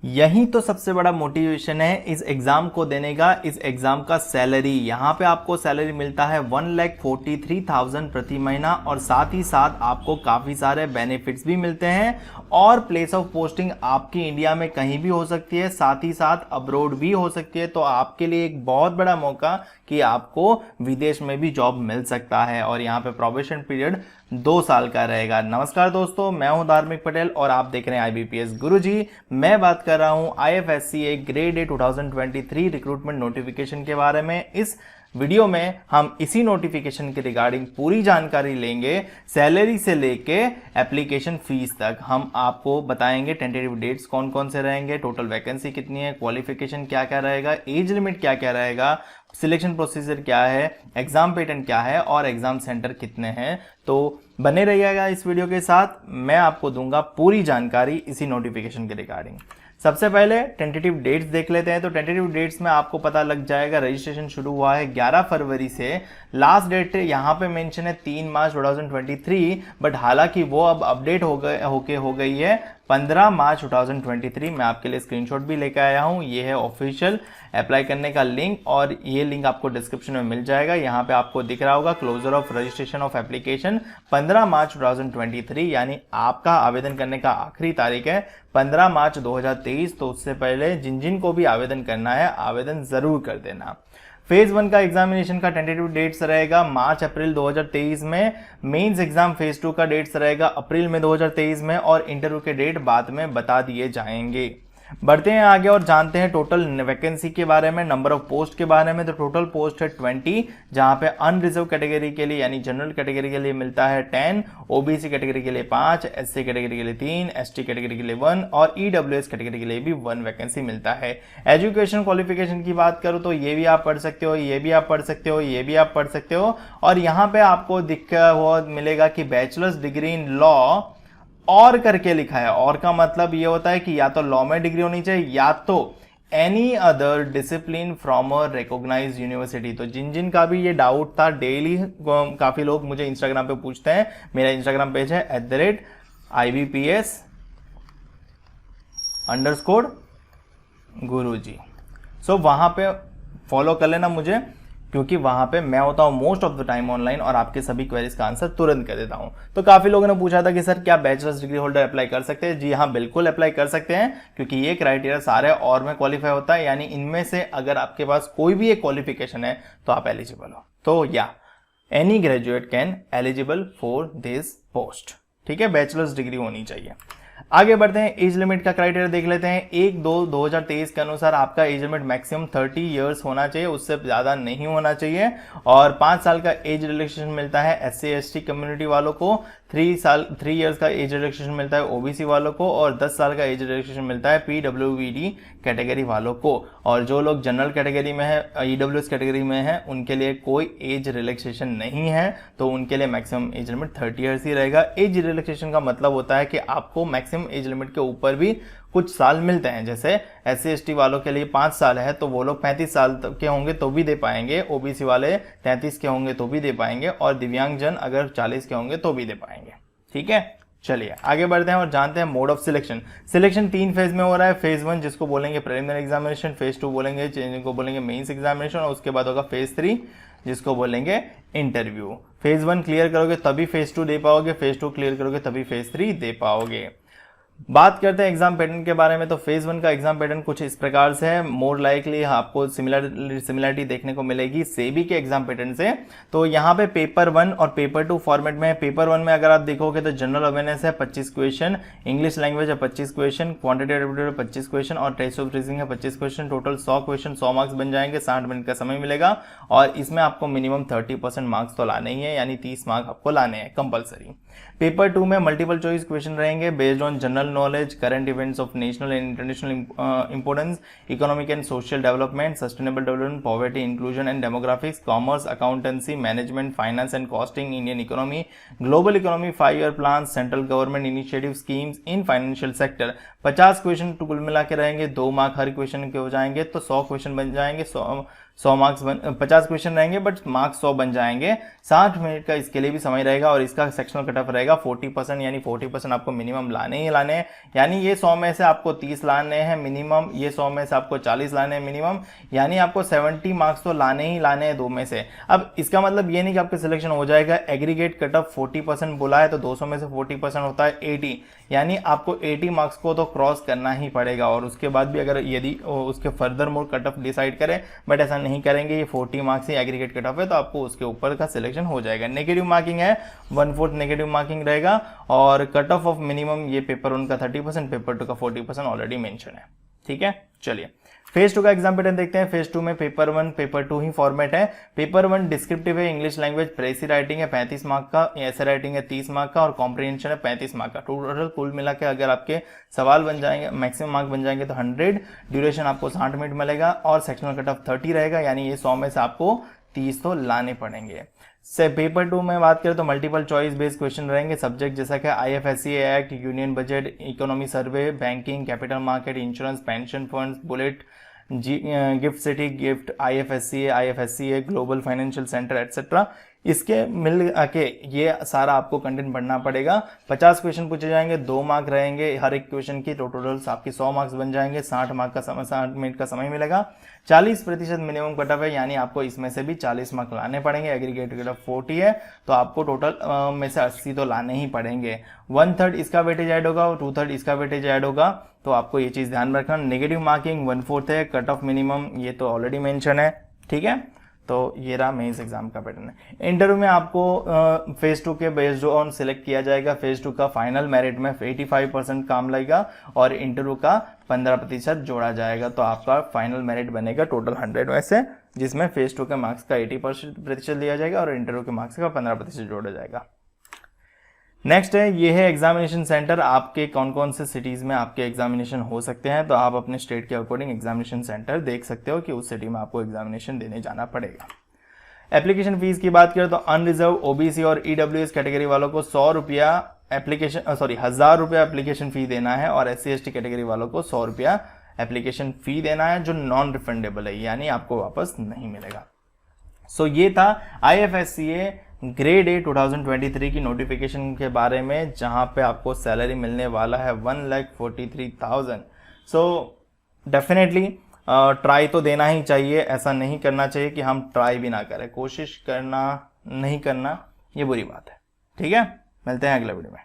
यही तो सबसे बड़ा मोटिवेशन है इस एग्जाम को देने का। इस एग्जाम का सैलरी, यहाँ पे आपको सैलरी मिलता है 1,43,000 प्रति महीना और साथ ही साथ आपको काफ़ी सारे बेनिफिट्स भी मिलते हैं और प्लेस ऑफ पोस्टिंग आपकी इंडिया में कहीं भी हो सकती है, साथ ही साथ अब्रोड भी हो सकती है। तो आपके लिए एक बहुत बड़ा मौका कि आपको विदेश में भी जॉब मिल सकता है और यहाँ पे प्रोबेशन पीरियड 2 साल का रहेगा। नमस्कार दोस्तों, मैं हूं धार्मिक पटेल और आप देख रहे हैं IBPS गुरुजी। मैं बात कर रहा हूं IFSCA grade A 2023 recruitment notification के बारे में। इस वीडियो में हम इसी नोटिफिकेशन के रिगार्डिंग पूरी जानकारी लेंगे, सैलरी से लेके एप्लीकेशन फीस तक। हम आपको बताएंगे टेंटेटिव डेट्स कौन कौन से रहेंगे, टोटल वैकेंसी कितनी है, क्वालिफिकेशन क्या क्या रहेगा, एज लिमिट क्या क्या रहेगा, सिलेक्शन प्रोसीजर क्या है, एग्जाम पैटर्न क्या है और एग्जाम सेंटर कितने हैं। तो बने रहिएगा इस वीडियो के साथ, मैं आपको दूंगा पूरी जानकारी इसी नोटिफिकेशन के रिगार्डिंग। सबसे पहले टेंटेटिव डेट्स देख लेते हैं। तो टेंटेटिव डेट्स में आपको पता लग जाएगा, रजिस्ट्रेशन शुरू हुआ है 11 फरवरी से। लास्ट डेट यहाँ पे मेंशन है 3 मार्च 2023, बट हालांकि वो अब अपडेट हो गई है 15 मार्च 2023। मैं आपके लिए स्क्रीनशॉट भी लेकर आया हूँ। ये है ऑफिशियल अप्लाई करने का लिंक और ये लिंक आपको डिस्क्रिप्शन में मिल जाएगा। यहाँ पे आपको दिख रहा होगा closure of registration of application 15 March 2023, यानी आपका आवेदन करने का आखिरी तारीख है 15 मार्च 2023। तो उससे पहले जिन जिन को भी आवेदन करना है, आवेदन जरूर कर देना। फेज 1 का एग्जामिनेशन का टेंटेटिव डेट्स रहेगा मार्च अप्रैल 2023 में। मेंस एग्जाम फेज 2 का डेट्स रहेगा अप्रैल में 2023 में और इंटरव्यू के डेट बाद में बता दिए जाएंगे। बढ़ते हैं आगे और जानते हैं टोटल वैकेंसी के बारे में, नंबर ऑफ पोस्ट के बारे में। तो टोटल पोस्ट है 20, जहां पे अनरिजर्व कैटेगरी के लिए यानी जनरल कैटेगरी के लिए मिलता है 10, OBC कैटेगरी के लिए 5, SC कैटेगरी के लिए 3, ST कैटेगरी के लिए 1 और EWS कैटेगरी के लिए भी 1 वैकेंसी मिलता है। एजुकेशन क्वालिफिकेशन की बात करूं तो ये भी आप पढ़ सकते हो, ये भी आप पढ़ सकते हो, ये भी आप पढ़ सकते हो और यहाँ पे आपको दिखा हुआ मिलेगा कि बैचलर्स डिग्री इन लॉ और करके लिखा है। और का मतलब ये होता है कि या तो लॉ में डिग्री होनी चाहिए या तो any other discipline from a recognised university. तो जिन जिन का भी ये डाउट था, डेली काफी लोग मुझे इंस्टाग्राम पे पूछते हैं। मेरा इंस्टाग्राम पेज है @IBPS_गुरुजी। सो वहां पे फॉलो कर लेना मुझे, क्योंकि वहां पे मैं होता हूं most of the time online और आपके सभी क्वेरीज का आंसर तुरंत कर देता हूं। तो काफी लोगों ने पूछा था कि सर क्या बैचलर्स डिग्री होल्डर अप्लाई कर सकते हैं? जी हाँ, बिल्कुल अप्लाई कर सकते हैं, क्योंकि ये क्राइटेरिया सारे और में क्वालिफाई होता है। यानी इनमें से अगर आपके पास कोई भी एक क्वालिफिकेशन है तो आप एलिजिबल हो। तो या any graduate can eligible for this post. ठीक है, बैचलर्स डिग्री होनी चाहिए। आगे बढ़ते हैं, एज लिमिट का क्राइटेरिया देख लेते हैं। 1/2/2023 के अनुसार आपका एज लिमिट मैक्सिमम 30 इयर्स होना चाहिए, उससे ज़्यादा नहीं होना चाहिए। और 5 साल का एज रिलैक्सेशन मिलता है SC ST कम्युनिटी वालों को, 3 इयर्स का एज रिलैक्सेशन मिलता है OBC वालों को और 10 साल का एज रिलैक्सेशन मिलता है PWD कैटेगरी वालों को। और जो लोग जनरल कैटेगरी में है, EWS कैटेगरी में है, उनके लिए कोई एज रिलैक्सेशन नहीं है, तो उनके लिए मैक्सिमम एज लिमिट 30 इयर्स ही रहेगा। एज रिलैक्सेशन का मतलब होता है कि आपको मैक्सिमम एज लिमिट के ऊपर भी कुछ साल मिलते हैं। जैसे SC ST वालों के लिए 5 साल है तो वो लोग 35 साल के होंगे तो भी दे पाएंगे, OBC वाले 33 के होंगे तो भी दे पाएंगे और दिव्यांगजन अगर 40 के होंगे तो भी दे पाएंगे। ठीक है, चलिए आगे बढ़ते हैं और जानते हैं mode of selection. Selection 3 phase में हो रहा है। फेज 1 जिसको बोलेंगे प्रिलिमिनरी एग्जामिनेशन, फेज 2 बोलेंगे जिनको बोलेंगे मेंस एग्जामिनेशन और उसके बाद होगा फेज 3 जिसको बोलेंगे इंटरव्यू। फेज 1 क्लियर करोगे तभी फेज 2 दे पाओगे, फेज 2 क्लियर करोगे तभी फेज 3 दे पाओगे। बात करते हैं एग्जाम पैटर्न के बारे में। तो फेज 1 का एग्जाम पैटर्न कुछ इस प्रकार से है। मोर लाइकली आपको सिमिलरिटी देखने को मिलेगी सेबी के एग्जाम पैटर्न से। तो यहाँ पे पेपर 1 और पेपर 2 फॉर्मेट में है। पेपर 1 में अगर आप देखोगे तो जनरल अवेयरनेस है 25 क्वेश्चन, इंग्लिश लैंग्वेज है 25 क्वेश्चन, क्वांटिटेटिव एप्टीट्यूड 25 क्वेश्चन और टेस्ट ऑफ रीजनिंग है 25 क्वेश्चन। टोटल 100 क्वेश्चन, 100 मार्क्स बन जाएंगे, 60 मिनट का समय मिलेगा और इसमें आपको मिनिमम 30% मार्क्स तो लाने ही है, यानी 30 मार्क्स आपको लाने हैं कंपलसरी। पेपर 2 में मल्टीपल चॉइस क्वेश्चन रहेंगे based on general knowledge, current events of national and international importance, economic and social development, sustainable development, poverty inclusion and demographics, commerce, accountancy, management, finance and costing, Indian economy, global economy, 5 year plan, central government initiative schemes in financial sector. 50 question कुल मिला के रहेंगे, 2 mark हर question के हो जाएंगे तो 100 question बन जाएंगे। 50 क्वेश्चन रहेंगे बट मार्क्स 100 बन जाएंगे। 60 मिनट का इसके लिए भी समय रहेगा और इसका सेक्शनल कट ऑफ रहेगा 40%, यानी 40% आपको मिनिमम लाने ही लाने हैं। यानी ये 100 में से आपको 30 लाने हैं मिनिमम, ये 100 में से आपको 40 लाने हैं मिनिमम, यानी आपको 70 मार्क्स तो लाने ही लाने हैं 2 में से। अब इसका मतलब ये नहीं कि आपका सिलेक्शन हो जाएगा। एग्रीगेट कट ऑफ 40% बोला है तो 200 में से 40% होता है 80, यानी आपको 80 मार्क्स को तो क्रॉस करना ही पड़ेगा। और उसके बाद भी अगर यदि उसके further more cut off decide करें, बट ऐसा नहीं करेंगे, ये 40 मार्क्स ही एग्रीगेट कट ऑफ है तो आपको उसके ऊपर का सिलेक्शन हो जाएगा। नेगेटिव मार्किंग है 1/4 नेगेटिव मार्किंग रहेगा और कट ऑफ मिनिमम ये पेपर 1 का 30%, पेपर 2 का 40% ऑलरेडी मेंशन है। ठीक है, चलिए फेज 2 का एग्जाम पैटर्न देखते हैं। फेज 2 में पेपर 1 पेपर 2 ही फॉर्मेट है। पेपर 1 डिस्क्रिप्टिव है, इंग्लिश लैंग्वेज, प्रेसी राइटिंग है 35 मार्क का, ऐसे राइटिंग है 30 मार्क का और कॉम्प्रिहेंशन है 35 मार्क का। टोटल कुल मिला के अगर आपके सवाल बन जाएंगे, मैक्सिमम मार्क बन जाएंगे तो 100, ड्यूरेशन आपको 60 मिनट मिलेगा और सेक्शनल कट ऑफ 30 रहेगा, यानी ये 100 में से आपको 30 तो लाने पड़ेंगे। से पेपर 2 में बात करें तो मल्टीपल चॉइस बेस्ड क्वेश्चन रहेंगे। सब्जेक्ट जैसा कि IFSC act, union budget, economy survey, banking, capital market, insurance, pension funds, bullet, gift city, gift, IFSC, global financial centre etcetera. इसके मिल के ये सारा आपको कंटेंट पढ़ना पड़ेगा। 50 क्वेश्चन पूछे जाएंगे, 2 मार्क रहेंगे हर एक क्वेश्चन की, तो टोटल आपके 100 मार्क्स बन जाएंगे। 60 मिनट का समय मिलेगा। 40% मिनिमम कट ऑफ है, यानी आपको इसमें से भी 40 मार्क लाने पड़ेंगे। एग्रीगेट कट ऑफ 40 है तो आपको टोटल में से 80 तो लाने ही पड़ेंगे। 1/3 इसका वेटेज ऐड होगा और 2/3 इसका वेटेज ऐड होगा, तो आपको ये चीज ध्यान रखना। नेगेटिव मार्किंग 1/4 है, कट ऑफ मिनिमम ये तो ऑलरेडी मेंशन है। ठीक है, तो ये रहा मेंस एग्जाम का पैटर्न है। इंटरव्यू में आपको फेज 2 के बेस्ड ऑन सिलेक्ट किया जाएगा। फेज 2 का फाइनल मेरिट में 85% काम लगेगा और इंटरव्यू का 15% जोड़ा जाएगा, तो आपका फाइनल मेरिट बनेगा टोटल 100 में से, जिसमें फेज 2 के मार्क्स का 80% दिया जाएगा और इंटरव्यू के मार्क्स का 15% जोड़ा जाएगा। नेक्स्ट है, ये है एग्जामिनेशन सेंटर। आपके कौन कौन से सिटीज में आपके एग्जामिनेशन हो सकते हैं, तो आप अपने स्टेट के अकॉर्डिंग एग्जामिनेशन सेंटर देख सकते हो कि उस सिटी में आपको एग्जामिनेशन देने जाना पड़ेगा। एप्लीकेशन फीस की बात करें तो अनरिजर्व, OBC और EWS कैटेगरी वालों को 100 रुपया 1000 रुपया एप्लीकेशन फी देना है और SC ST कैटेगरी वालों को 100 रुपया एप्लीकेशन फी देना है, जो नॉन रिफंडेबल है, यानी आपको वापस नहीं मिलेगा। सो ये था IFSCA ग्रेड A 2023 की नोटिफिकेशन के बारे में, जहां पे आपको सैलरी मिलने वाला है 1,43,000। सो डेफिनेटली ट्राई तो देना ही चाहिए, ऐसा नहीं करना चाहिए कि हम ट्राई भी ना करें। कोशिश करना नहीं करना ये बुरी बात है। ठीक है, मिलते हैं अगले वीडियो में।